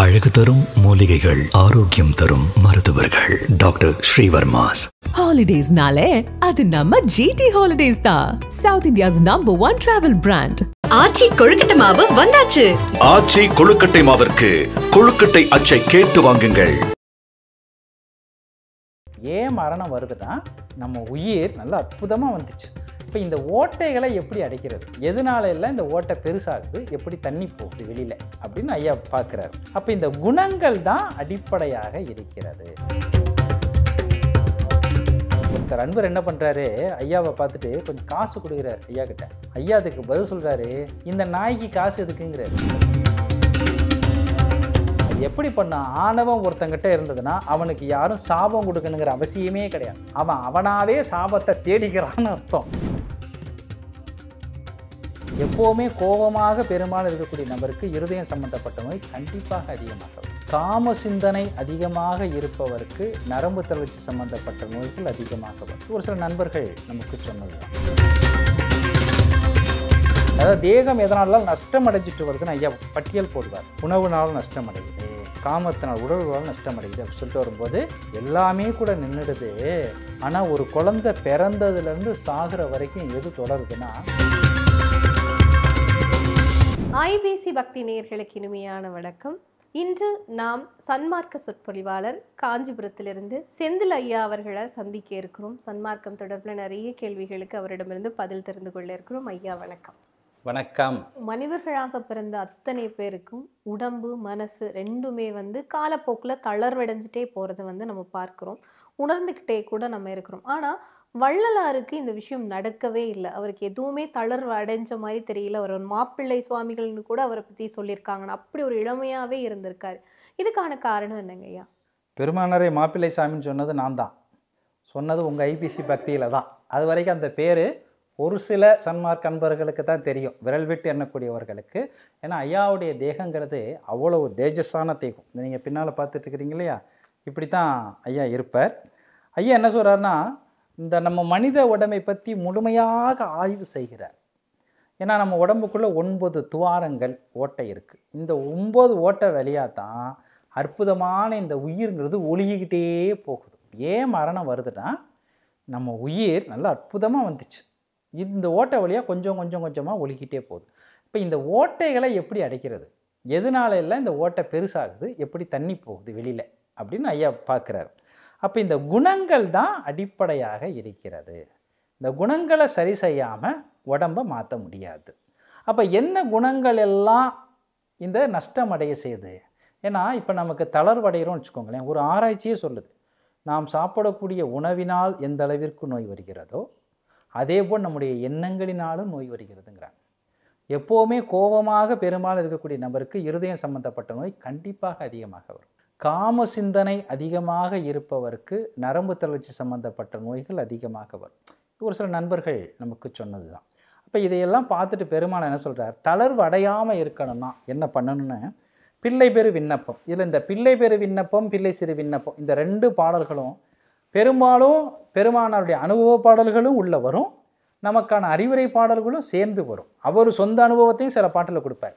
அழகு தரும் மூலிகைகள், ஆரோக்கியம் தரும் மருத்துவர்கள். டாக்டர் ஸ்ரீவர்மாஸ். ஹாலிடேஸ்னாலே அது நம்ம ஜிடி ஹாலிடேஸ் தான். South India's number 1 travel brand. Aachi கொழுக்கட்டை மாவு வந்தாச்சு. ஆச்சி கொழுக்கட்டை மாவிற்கு கொழுக்கட்டை அச்சை கேட்டு வாங்குங்கள். ஏன் மரணம் வருதுன்னா நம்ம உயிர் நல்ல அற்புதமாக வந்துச்சு. இப்போ இந்த ஓட்டைகளை எப்படி அடைக்கிறது, எதனால எல்லாம் இந்த ஓட்டை பெருசாகுது, எப்படி தண்ணி போகுது வெளியில் அப்படின்னு ஐயா பார்க்குறாரு. அப்போ இந்த குணங்கள் தான் அடிப்படையாக இருக்கிறது. ஒருத்தர் அன்பர் என்ன பண்ணுறாரு, ஐயாவை பார்த்துட்டு கொஞ்சம் காசு கொடுக்குறாரு ஐயா கிட்ட. ஐயா அதுக்கு பதில் சொல்கிறாரு, இந்த நாய்க்கு காசு எதுக்குங்கிறாரு. எப்படி பண்ண ஆணவம் ஒருத்தங்கிட்ட இருந்ததுன்னா அவனுக்கு யாரும் சாபம் கொடுக்கணுங்கிற அவசியமே கிடையாது. அவன் அவனாவே சாபத்தை தேடிக்கிறான்னு அர்த்தம். எப்போவுமே கோபமாக பெரும்பாலும் இருக்கக்கூடிய நபருக்கு இருதயம் சம்பந்தப்பட்ட நோய் கண்டிப்பாக அதிகமாக வரும். காம சிந்தனை அதிகமாக இருப்பவருக்கு நரம்பு தளர்ச்சி சம்பந்தப்பட்ட நோய்கள் அதிகமாக வரும். ஒரு சில நண்பர்கள் நமக்கு சொன்னதுதான். அதாவது தேகம் எதனால நஷ்டம் அடைஞ்சிட்டு வருதுன்னு ஐயா பட்டியல் போடுவார். உணவுனாலும் நஷ்டம் அடையுது, காமத்தினால் உடல்களால் நஷ்டம் அடையுது அப்படின்னு சொல்லிட்டு வரும்போது எல்லாமே கூட நின்றுடுது. ஆனால் ஒரு குழந்தை பிறந்ததுலேருந்து சாகிற வரைக்கும் எது தொடருதுன்னா, ஐபிசி பக்தி நேயர்களுக்கு இனிமையான வணக்கம். இன்று நாம் சன்மார்க்க சொற்பொழிவாளர் காஞ்சிபுரத்திலிருந்து செந்தில் ஐயா அவர்களை சந்திக்க இருக்கிறோம். சன்மார்க்கம் தொடர்பில் நிறைய கேள்விகளுக்கு அவரிடமிருந்து பதில் தெரிந்து கொள்ள இருக்கிறோம். ஐயா வணக்கம். வணக்கம். மனிதர்களாக பிறந்த அத்தனை பேருக்கும் உடம்பு மனசு ரெண்டுமே காலப்போக்கில் தளர்வடைஞ்சிட்டே போகிறத நம்ம பார்க்குறோம், உணர்ந்துக்கிட்டே கூட நம்ம இருக்கிறோம். ஆனால் வள்ளலாருக்கு இந்த விஷயம் நடக்கவே இல்லை. அவருக்கு எதுவுமே தளர்வு அடைஞ்ச மாதிரி தெரியல. அவர் மாப்பிள்ளை சுவாமிகள்னு கூட அவரை பற்றி சொல்லியிருக்காங்கன்னு அப்படி ஒரு இளமையாகவே இருந்திருக்காரு. இதுக்கான காரணம் என்னங்க ஐயா? பெருமானரை மாப்பிள்ளை சாமின்னு சொன்னது நான் தான் சொன்னது, உங்கள் ஐபிசி பக்தியில் தான். அது வரைக்கும் அந்த பேர் ஒரு சில சன்மார்க்க அன்பர்களுக்கு தான் தெரியும், விரல் விட்டு எண்ணக்கூடியவர்களுக்கு. ஏன்னா ஐயாவுடைய தேகங்கிறது அவ்வளவு தேஜஸான தேகம். நீங்கள் பின்னால் பார்த்துட்டு இருக்கிறீங்க இல்லையா, இப்படி தான் ஐயா இருப்பார். ஐயா என்ன சொல்கிறாருன்னா, இந்த நம்ம மனித உடம்பை பற்றி முழுமையாக ஆய்வு செய்கிறார். ஏன்னா நம்ம உடம்புக்குள்ளே 9 துவாரங்கள் ஓட்டை இருக்குது. இந்த 9 ஓட்டை வழியாக தான் அற்புதமான இந்த உயிர்ங்கிறது ஒழுகிக்கிட்டே போகுது. ஏன் மரணம் வருதுன்னா நம்ம உயிர் நல்லா அற்புதமாக வந்துச்சு, இந்த ஓட்டை வழியாக கொஞ்சம் கொஞ்சமாக ஒழுகிட்டே போகுது. இப்போ இந்த ஓட்டைகளை எப்படி அடைக்கிறது, எதனால எல்லாம் இந்த ஓட்டை பெருசாகுது, எப்படி தண்ணி போகுது வெளியில் அப்படின்னு ஐயா பார்க்குறாரு. அப்போ இந்த குணங்கள் தான் அடிப்படையாக இருக்கிறது. இந்த குணங்களை சரி செய்யாமல் உடம்பை மாற்ற முடியாது. அப்போ என்ன குணங்கள் எல்லாம் இந்த நஷ்டம் அடைய செய்யுது? ஏன்னா இப்போ நமக்கு தளர்வடைகிறோம்னு வச்சுக்கோங்களேன். ஒரு ஆராய்ச்சியே சொல்லுது, நாம் சாப்பிடக்கூடிய உணவினால் எந்த அளவிற்கு நோய் வருகிறதோ அதே போல் நம்முடைய எண்ணங்களினாலும் நோய் வருகிறதுங்கிறாங்க. எப்போவுமே கோபமாக பெரும்பாலும் இருக்கக்கூடிய நபருக்கு இருதயம் சம்பந்தப்பட்ட நோய் கண்டிப்பாக அதிகமாக வரும். காம சிந்தனை அதிகமாக இருப்பவருக்கு நரம்பு தளர்ச்சி சம்பந்தப்பட்ட நோய்கள் அதிகமாக வரும். ஒரு சில நண்பர்கள் நமக்கு சொன்னது தான். அப்போ இதையெல்லாம் பார்த்துட்டு பெருமாள் என்ன சொல்கிறார், தளர்வு அடையாமல் இருக்கணும்னா என்ன பண்ணணும்னு பிள்ளை பெரு விண்ணப்பம். இதில் இந்த பிள்ளை பெரு விண்ணப்பம், பிள்ளை சிறு விண்ணப்பம், இந்த 2 பாடல்களும் பெரும்பாலும் பெருமானாருடைய அனுபவ பாடல்களும் உள்ளே வரும், நமக்கான அறிவுரை பாடல்களும் சேர்ந்து வரும். அவர் சொந்த அனுபவத்தையும் சில பாட்டில் கொடுப்பார்.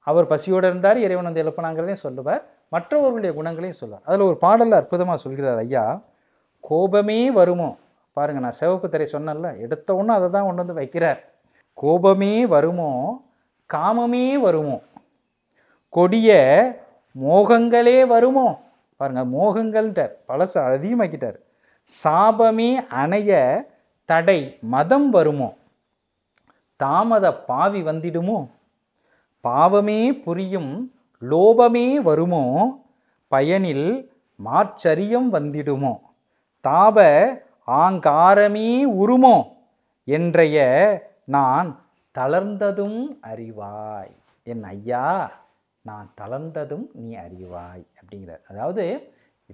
அவர் பசியோடு இருந்தார், இறைவன் வந்து எழுப்பினாங்கிறதையும் சொல்லுவார், மற்றவர்களுடைய குணங்களையும் சொல்லுவார். அதில் ஒரு பாடலில் அற்புதமாக சொல்கிறார் ஐயா, கோபமே வருமோ. பாருங்கள், நான் சிவப்பு திரை சொன்னேன்ல, எடுத்த ஒன்று அதை தான் கொண்டு வந்து வைக்கிறார். கோபமே வருமோ, காமமே வருமோ, கொடிய மோகங்களே வருமோ. பாருங்கள், மோகங்கள்ன்றார், பழச அதிகமாக்கிட்டார். சாபமே அணைய தடை மதம் வருமோ, தாமத பாவி வந்திடுமோ, பாவமே புரியும் லோபமே வருமோ, பயனில் மாச்சரியம் வந்திடுமோ, தாப ஆங்காரமே உருமோ, என்றைய நான் தளர்ந்ததும் அறிவாய். என் ஐயா, நான் தளர்ந்ததும் நீ அறிவாய் அப்படிங்கிறார். அதாவது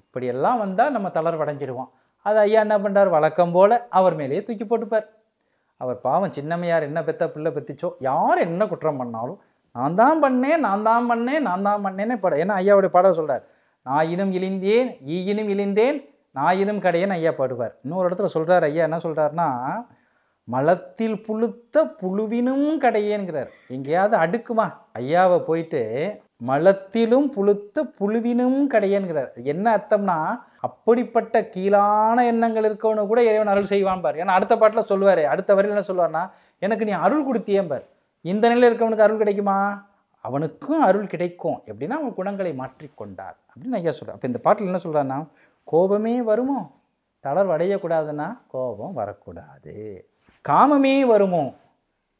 இப்படியெல்லாம் வந்தால் நம்ம தளர்வடைஞ்சிடுவோம். அது ஐயா என்ன பண்ணுறார், வழக்கம் போல் அவர் மேலேயே தூக்கி போட்டுப்பார். அவர் பாவம் சின்னம்மையார் என்ன பெத்த பிள்ளை பெத்திச்சோ, யார் என்ன குற்றம் பண்ணாலும் நான் தான் பண்ணேன்னு படம். ஏன்னா ஐயாவுடைய பாடம் சொல்கிறார், நாயினும் இழிந்தேன் ஈயினும் இழிந்தேன் நாயினும் கடையேன்னு ஐயா பாடுவார். இன்னொரு இடத்துல சொல்கிறார் ஐயா, என்ன சொல்கிறாருன்னா, மலத்தில் புழுத்த புழுவினும் கடையேங்கிறார். எங்கேயாவது அடுக்குமா? ஐயாவை போயிட்டு மலத்திலும் புழுத்த புழுவினும் கடையன்கிறார். என்ன அர்த்தம்னா, அப்படிப்பட்ட கீழான எண்ணங்கள் இருக்கவனு கூட இறைவன் அருள் செய்வான் பார். ஏன்னா அடுத்த பாட்டில் சொல்லுவார், அடுத்த வரையில் என்ன சொல்லுவார்னா, எனக்கு நீ அருள் கொடுத்தியேன் பார். இந்த நிலையில் இருக்கவனுக்கு அருள் கிடைக்குமா? அவனுக்கும் அருள் கிடைக்கும். எப்படின்னா அவன் குணங்களை மாற்றிக்கொண்டார் அப்படின்னு ஐயா சொல்கிறார். அப்போ இந்த பாட்டில் என்ன சொல்கிறான்னா, கோபமே வருமோ, தளர்வடையக்கூடாதுன்னா கோபம் வரக்கூடாது. காமமே வருமோ,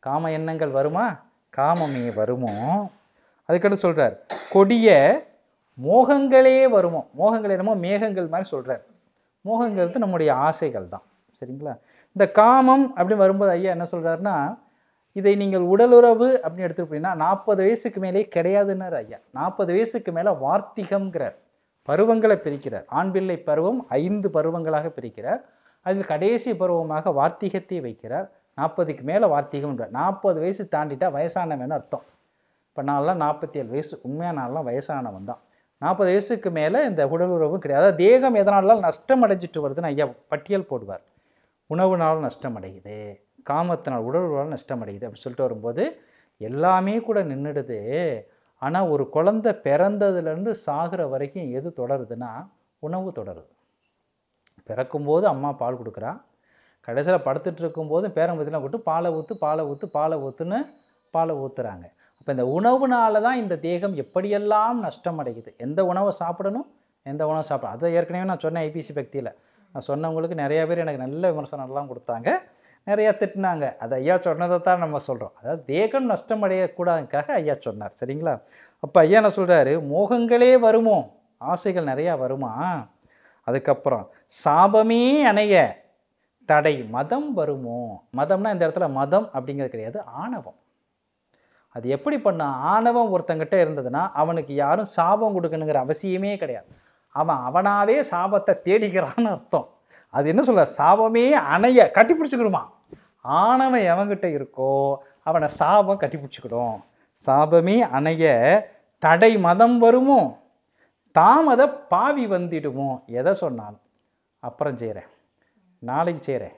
காம எண்ணங்கள் வருமா, காமமே வருமோ. அதுக்கடுத்து சொல்கிறார், கொடிய மோகங்களே வருமோ. மோகங்கள் என்னமோ மேகங்கள் மாதிரி சொல்கிறார். மோகங்கிறது நம்முடைய ஆசைகள் தான். சரிங்களா? இந்த காமம் அப்படின்னு வரும்போது ஐயா என்ன சொல்கிறாருன்னா, இதை நீங்கள் உடலுறவு அப்படின்னு எடுத்துக்கிட்டீங்கன்னா 40 வயசுக்கு மேலே கிடையாதுன்னார் ஐயா. 40 வயசுக்கு மேலே வார்த்திகம்ங்கிறார். பருவங்களை பிரிக்கிறார். ஆண் பிள்ளை பருவம் 5 பருவங்களாக பிரிக்கிறார். அதில் கடைசி பருவமாக வார்த்திகத்தை வைக்கிறார். 40க்கு மேலே வார்த்திகம்ன்றார். 40 வயசு தாண்டிட்டா வயசானவன்னு அர்த்தம். இப்போ நான்லாம் 47 வயசு, உண்மையாக நான்லாம் வயசானவன் தான். 40 வயசுக்கு மேலே இந்த உடலுறவும் கிடையாது. அதாவது தேகம் எதனால நஷ்டம் அடைஞ்சிட்டு வருதுன்னு ஐயா பட்டியல் போடுவார். உணவுனால் நஷ்டம் அடையுது, காமத்தினால் உடலுறவால் நஷ்டம் அடையுது அப்படின்னு சொல்லிட்டு வரும்போது எல்லாமே கூட நின்றுடுது. ஆனால் ஒரு குழந்தை பிறந்ததுலேருந்து சாகிற வரைக்கும் எது தொடருதுன்னா உணவு தொடருது. பிறக்கும்போது அம்மா பால் கொடுக்குறா, கடைசியில் படுத்துட்டு இருக்கும்போது பேரம்பத்திலாம் கூப்பிட்டு பாலை ஊற்று பாலை ஊற்று பாலை ஊற்றுன்னு பாலை ஊற்றுறாங்க. அப்போ இந்த உணவுனால தான் இந்த தேகம் எப்படியெல்லாம் நஷ்டம் அடையுது. எந்த உணவை சாப்பிடணும், எந்த உணவை சாப்பிடணும், அதை ஏற்கனவே நான் சொன்னேன் ஐபிசி பக்தியில். நான் சொன்னவங்களுக்கு நிறையா பேர் எனக்கு நல்ல விமர்சனம்லாம் கொடுத்தாங்க, நிறையா திட்டினாங்க. அது ஐயா சொன்னதை தான் நம்ம சொல்கிறோம். அதாவது தேகம் நஷ்டம் அடையக்கூடாதுக்காக ஐயா சொன்னார். சரிங்களா? அப்போ ஐயா என்ன சொல்கிறாரு, மோகங்களே வருமோ, ஆசைகள் நிறையா வருமா. அதுக்கப்புறம் சாபமே அணைய தடை மதம் வருமோ. மதம்னா இந்த இடத்துல மதம் அப்படிங்கிறது கிடையாது, ஆணவம். அது எப்படி பண்ணா, ஆணவம் ஒருத்தங்கிட்ட இருந்ததுன்னா அவனுக்கு யாரும் சாபம் கொடுக்கணுங்கிற அவசியமே கிடையாது. அவன் அவனாவே சாபத்தை தேடிக்கிறான்னு அர்த்தம். அது என்ன சொல்ல, சாபமே அணைய கட்டி பிடிச்சிக்கிடுமா. ஆணவம் எவங்கிட்ட இருக்கோ அவனை சாபம் கட்டி பிடிச்சிக்கிடும். சாபமே அணைய தடை மதம் வருமோ, தாமத பாவி வந்திடுமோ. எதை சொன்னாலும் அப்புறம் செய்கிறேன், நாளைக்கு செய்கிறேன்,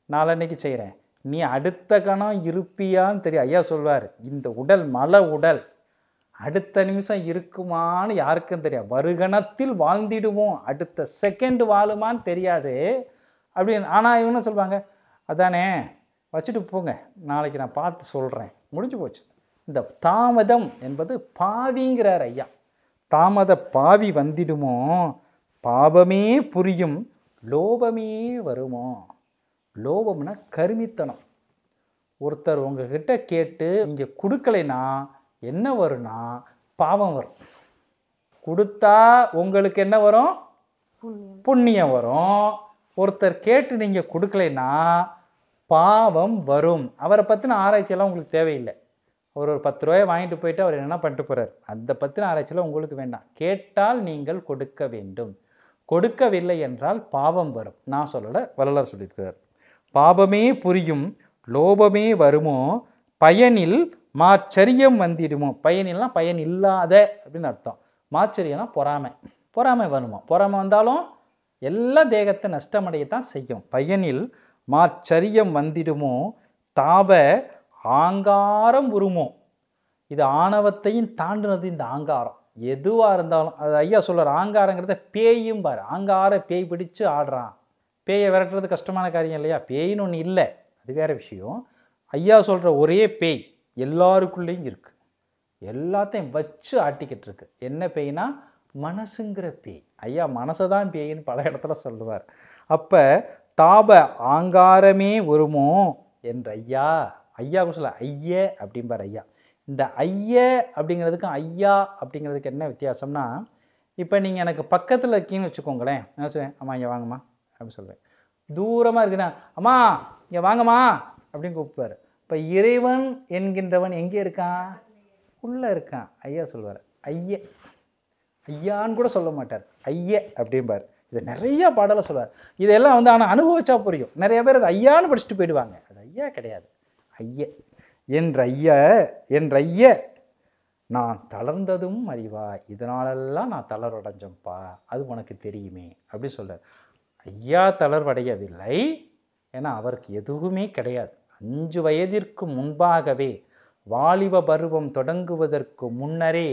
நாளன்னைக்கு செய்கிறேன், நீ அடுத்த கணம் இருப்பியான்னு தெரியும். ஐயா சொல்வார், இந்த உடல் மல உடல் அடுத்த நிமிஷம் இருக்குமான்னு யாருக்கும் தெரியாது. வருகணத்தில் வாழ்ந்திடுவோம், அடுத்த செகண்ட் வாழுமான்னு தெரியாது அப்படின்னு. ஆனால் இவங்க சொல்லுவாங்க, அதானே வச்சுட்டு போங்க, நாளைக்கு நான் பார்த்து சொல்கிறேன், முடிஞ்சு போச்சு. இந்த தாமதம் என்பது பாவிங்கிறார் ஐயா. தாமத பாவி வந்திடுமோ, பாவமே புரியும் லோபமே வருமோ. லோபம்னா கருமித்தனம். ஒருத்தர் உங்ககிட்ட கேட்டு இங்கே கொடுக்கலைன்னா என்ன வரும்னா பாவம் வரும். கொடுத்தா உங்களுக்கு என்ன வரும், புண்ணியம் வரும். ஒருத்தர் கேட்டு நீங்கள் கொடுக்கலைன்னா பாவம் வரும். அவரை பற்றின ஆராய்ச்சியெல்லாம் உங்களுக்கு தேவையில்லை. அவர் ஒரு 10 ரூபாயை வாங்கிட்டு போயிட்டு அவர் என்ன பண்ணிட்டு போகிறார், அதை பற்றின ஆராய்ச்சியெல்லாம் உங்களுக்கு வேண்டாம். கேட்டால் நீங்கள் கொடுக்க வேண்டும், கொடுக்கவில்லை என்றால் பாவம் வரும். நான் சொல்லலை, வள்ளலார் சொல்லியிருக்கிறார். பாவமே புரியும் லோபமே வருமோ, பயனில் மாச்சரியம் வந்திடுமோ. பயனில்னா பயன் இல்லாத அப்படின்னு அர்த்தம். மாச்சரியம்னா பொறாமை. பொறாமை வருமா, பொறாமை வந்தாலும் எல்லா தேகத்தை நஷ்டமடையத்தான் செய்யும். பயனில் மாச்சரியம் வந்திடுமோ, தாப ஆங்காரம் உருமோ. இது ஆணவத்தையும் தாண்டினது இந்த ஆங்காரம். எதுவாக இருந்தாலும் அது ஐயா சொல்கிறார், ஆங்காரங்கிறத பேயும் பாரு. ஆங்கார பேய் பிடிச்சு ஆடுறான். பேயை விரட்டுறது கஷ்டமான காரியம் இல்லையா, பேயின்னு ஒன்று இல்லை, அது வேறு விஷயம். ஐயா சொல்கிற ஒரே பேய் எல்லாருக்குள்ளேயும் இருக்குது, எல்லாத்தையும் வச்சு ஆட்டிக்கிட்டு இருக்கு. என்ன பேய்னா மனசுங்கிற பேய். ஐயா மனசை தான் பேயின்னு பல இடத்துல சொல்லுவார். அப்போ தாப ஆங்காரமே வருமோ என்ற ஐயா, ஐயாவுக்கு சொல்ல ஐய அப்படிம்பார் ஐயா. இந்த ஐய அப்படிங்கிறதுக்கும் ஐயா அப்படிங்கிறதுக்கு என்ன வித்தியாசம்னா, இப்போ நீங்கள் எனக்கு பக்கத்தில் இருக்கீங்கன்னு வச்சுக்கோங்களேன், என்ன சொல்லுவேன், அம்மா இங்கே வாங்கம்மா அப்படின்னு சொல்லுவேன். தூரமாக இருக்குன்னா அம்மா இங்கே வாங்கம்மா அப்படின்னு கூப்பிடுவார். இப்போ இறைவன் என்கின்றவன் எங்கே இருக்கான், உள்ளே இருக்கான். ஐயா சொல்வார் ஐய, ஐயான்னு கூட சொல்ல மாட்டார், ஐய அப்படிம்பார். இது நிறைய பாடலை சொல்வார். இதெல்லாம் வந்து ஆனால் அனுபவிச்சா புரியும். நிறைய பேர் அது ஐயான்னு படிச்சுட்டு போயிடுவாங்க. அது ஐயா கிடையாது, ஐய என்ற ஐய நான் தளர்ந்ததும் அறிவா, இதனாலெல்லாம் நான் தளர்வடைஞ்சேன்ப்பா, அது உனக்கு தெரியுமே அப்படி சொல்கிறார். ஐயா தளர்வடையவில்லை, ஏன்னா அவருக்கு எதுவுமே கிடையாது. 5 வயதிற்கு முன்பாகவே வாலிப பருவம் தொடங்குவதற்கு முன்னரே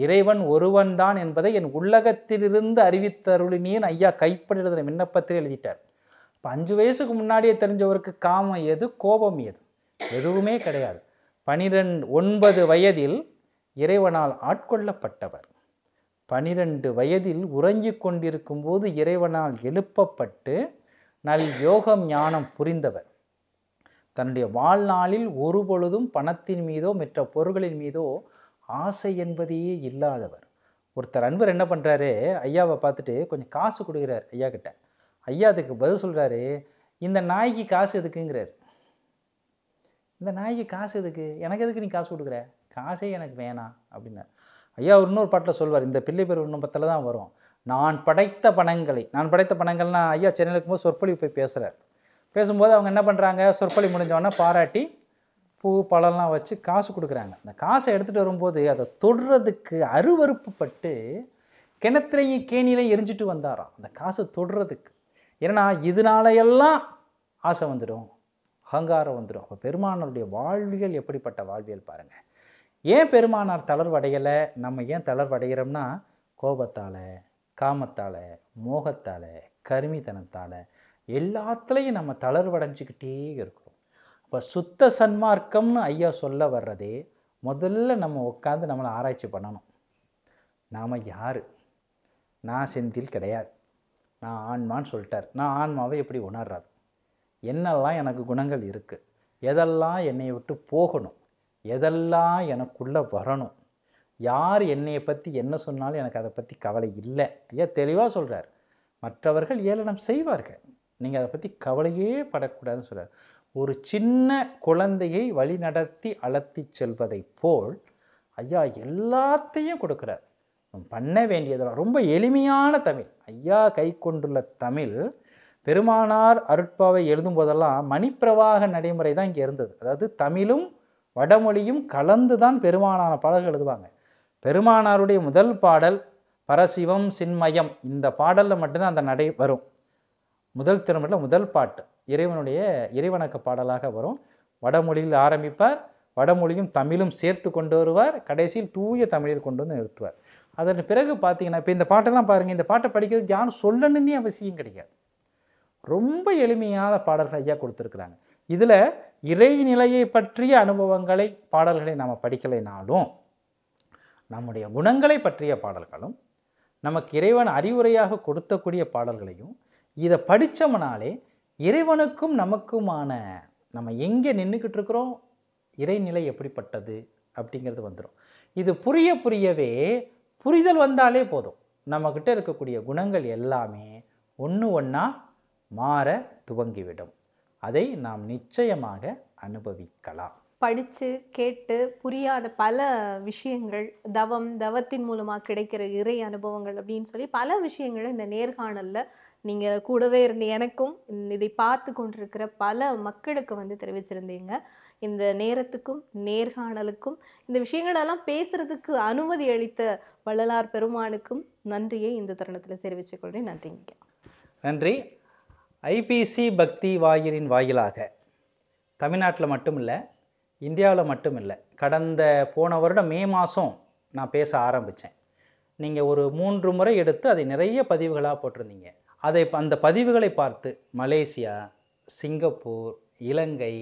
இறைவன் ஒருவன் தான் என்பதை என் உள்ளகத்திலிருந்து அறிவித்தருளினேன் ஐயா கைப்பட எழுதின விண்ணப்பத்தில் எழுதிட்டார். இப்போ 5 வயசுக்கு முன்னாடியே தெரிஞ்சவருக்கு காமம் எது, கோபம் எது, எதுவுமே கிடையாது. 9 வயதில் இறைவனால் ஆட்கொள்ளப்பட்டவர், 12 வயதில் உறங்கிக் கொண்டிருக்கும் போது இறைவனால் எழுப்பப்பட்டு நல் யோகம் ஞானம் புரிந்தவர், தன்னுடைய வாழ்நாளில் ஒரு பொழுதும் பணத்தின் மீதோ மற்ற பொருள்களின் மீதோ ஆசை என்பதையே இல்லாதவர். ஒருத்தர் அன்பர் என்ன பண்ணுறாரு, ஐயாவை பார்த்துட்டு கொஞ்சம் காசு கொடுக்குறார் ஐயா கிட்ட. ஐயா அதுக்கு பதில் சொல்கிறாரு, இந்த நாய்க்கு காசு எதுக்குங்கிறார். இந்த நாய்க்கு காசு எதுக்கு, எனக்கு எதுக்கு நீ காசு கொடுக்குற, காசே எனக்கு வேணாம் அப்படின்னார். ஐயா இன்னொரு பாட்டில் சொல்வார், இந்த பிள்ளை பேர் விண்ணப்பத்தில் தான் வரும், நான் படைத்த பணங்கள்னா ஐயா சென்னையில் இருக்கும்போது சொற்பொழிவு போய் பேசுகிறார். பேசும்போது அவங்க என்ன பண்ணுறாங்க, சொற்பொழி முடிஞ்சவொடனே பாராட்டி பூ பழம்லாம் வச்சு காசு கொடுக்குறாங்க. அந்த காசை எடுத்துகிட்டு வரும்போது அதை தொடுறதுக்கு அருவறுப்பு பட்டு கிணத்துலையும் கேணிலையும் எரிஞ்சிட்டு வந்தாராம் அந்த காசை தொடுறதுக்கு. ஏன்னா இதனாலையெல்லாம் ஆசை வந்துடும், அகங்காரம் வந்துடும். அப்போ பெருமானாருடைய வாழ்வியல் எப்படிப்பட்ட வாழ்வியல் பாருங்கள். ஏன் பெருமானார் தளர்வடையலை, நம்ம ஏன் தளர்வடைகிறோம்னா கோபத்தால், காமத்தால், மோகத்தால், கருமித்தனத்தால் எல்லாத்துலேயும் நம்ம தளர்வடைஞ்சிக்கிட்டே இருக்கிறோம். இப்போ சுத்த சன்மார்க்கம்னு ஐயா சொல்ல வர்றதே முதல்ல நம்ம உட்காந்து நம்மளை ஆராய்ச்சி பண்ணணும். நாம் யார், நான் செந்தில் கிடையாது, நான் ஆன்மான்னு சொல்லிட்டார். நான் ஆன்மாவை எப்படி உணர்றது, என்னெல்லாம் எனக்கு குணங்கள் இருக்குது, எதெல்லாம் என்னை விட்டு போகணும், எதெல்லாம் எனக்குள்ளே வரணும், யார் என்னையை பற்றி என்ன சொன்னாலும் எனக்கு அதை பற்றி கவலை இல்லை. ஐயா தெளிவாக சொல்கிறார், மற்றவர்கள் ஏளனம் செய்வார்கள், நீங்கள் அதை பற்றி கவலையே படக்கூடாதுன்னு சொல்கிறார். ஒரு சின்ன குழந்தையை வழிநடத்தி அழைத்தி செல்வதை போல் ஐயா எல்லாத்தையும் கொடுக்குறார். பண்ண வேண்டியதெல்லாம் ரொம்ப எளிமையான தமிழ். ஐயா கை கொண்டுள்ள தமிழ் பெருமானார் அருட்பாவை எழுதும் போதெல்லாம் மணிப்பிரவாக நடைமுறை தான் இங்கே இருந்தது. அதாவது தமிழும் வடமொழியும் கலந்து தான் பெருமானார் பாடல்கள் எழுதுவாங்க. பெருமானாருடைய முதல் பாடல் பரசிவம் சின்மயம், இந்த பாடலில் மட்டும்தான் அந்த நடை வரும். முதல் திருமணில் முதல் பாட்டு இறைவணக்க பாடலாக வரும். வடமொழியில் ஆரம்பிப்பார், வடமொழியும் தமிழும் சேர்த்து கொண்டு வருவார், கடைசியில் தூய தமிழில் கொண்டு வந்து நிறுத்துவார். அதன் பிறகு பார்த்தீங்கன்னா இப்போ இந்த பாட்டெல்லாம் பாருங்கள், இந்த பாட்டை படிக்கிறதுக்கு யாரும் சொல்லணுன்னே அவசியம் கிடையாது. ரொம்ப எளிமையான பாடல்கள் ஐயா கொடுத்துருக்குறாங்க. இதில் இறைநிலையை பற்றிய அனுபவங்களை பாடல்களை நாம் படிக்கலைனாலும் நம்முடைய குணங்களை பற்றிய பாடல்களும் நமக்கு இறைவன் அறிவுரையாக கொடுத்தக்கூடிய பாடல்களையும் இதை படித்தோம்னாலே இறைவனுக்கும் நமக்குமான நம்ம எங்கே நின்றுக்கிட்டு இருக்கிறோம், இறைநிலை எப்படிப்பட்டது அப்படிங்கிறது வந்துடும். இது புரியவே புரிதல் வந்தாலே போதும், நம்மக்கிட்ட இருக்கக்கூடிய குணங்கள் எல்லாமே ஒன்று ஒன்றா மாற துவங்கிவிடும். அதை நாம் நிச்சயமாக அனுபவிக்கலாம். படித்து கேட்டு புரியாத பல விஷயங்கள், தவத்தின் மூலமாக கிடைக்கிற இறை அனுபவங்கள் அப்படின்னு சொல்லி பல விஷயங்களை இந்த நேர்காணலில் நீங்கள் கூடவே இருந்து எனக்கும் இதை பார்த்து கொண்டிருக்கிற பல மக்களுக்கு வந்து தெரிவிச்சிருந்தீங்க. இந்த நேரத்துக்கும் நேர்காணலுக்கும் இந்த விஷயங்களெல்லாம் பேசுகிறதுக்கு அனுமதி அளித்த வள்ளலார் பெருமானுக்கும் நன்றியை இந்த தருணத்தில் தெரிவித்துக் கொள்கிறேன். நன்றிங்க. நன்றி. ஐபிசி பக்தி வாயிலின் வாயிலாக தமிழ்நாட்டில் மட்டும் இல்லை, இந்தியாவில் மட்டும் இல்லை, போன வருடம் மே மாதம் நான் பேச ஆரம்பித்தேன். நீங்கள் ஒரு 3 முறை எடுத்து அதை நிறைய பதிவுகளாக போட்டிருந்தீங்க. அந்த பதிவுகளை பார்த்து மலேசியா, சிங்கப்பூர், இலங்கை,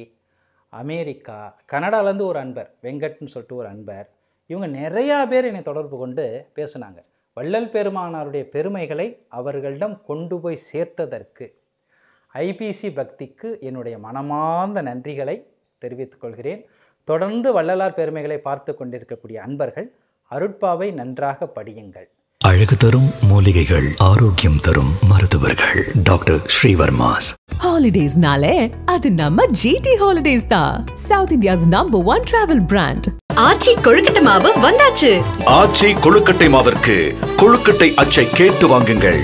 அமெரிக்கா, கனடாலேருந்து ஒரு அன்பர் வெங்கட்னு சொல்லிட்டு ஒரு அன்பர், இவங்க நிறையா பேர் என்னை தொடர்பு கொண்டு பேசுனாங்க. வள்ளல் பெருமானாருடைய பெருமைகளை அவர்களிடம் கொண்டு போய் சேர்த்ததற்கு ஐபிசி பக்திக்கு என்னுடைய மனமார்ந்த நன்றிகளை தெரிவித்துக் கொள்கிறேன். தொடர்ந்து வள்ளலார் பெருமைகளை பார்த்து கொண்டிருக்கக்கூடிய அன்பர்கள் அருட்பாவை நன்றாக படியுங்கள். அழகு தரும் மூலிகைகள், ஆரோக்கியம் தரும் மருத்துவர்கள். டாக்டர் ஸ்ரீவர்மாஸ். ஹாலிடேஸ்னாலே அது நம்ம ஜிடி ஹாலிடேஸ் தான். South India's number 1 travel brand. Aachi கொழுக்கட்டை மாவு வந்தாச்சு. ஆச்சி கொழுக்கட்டை மாவிற்கு கொழுக்கட்டை அச்சை கேட்டு வாங்குங்கள்.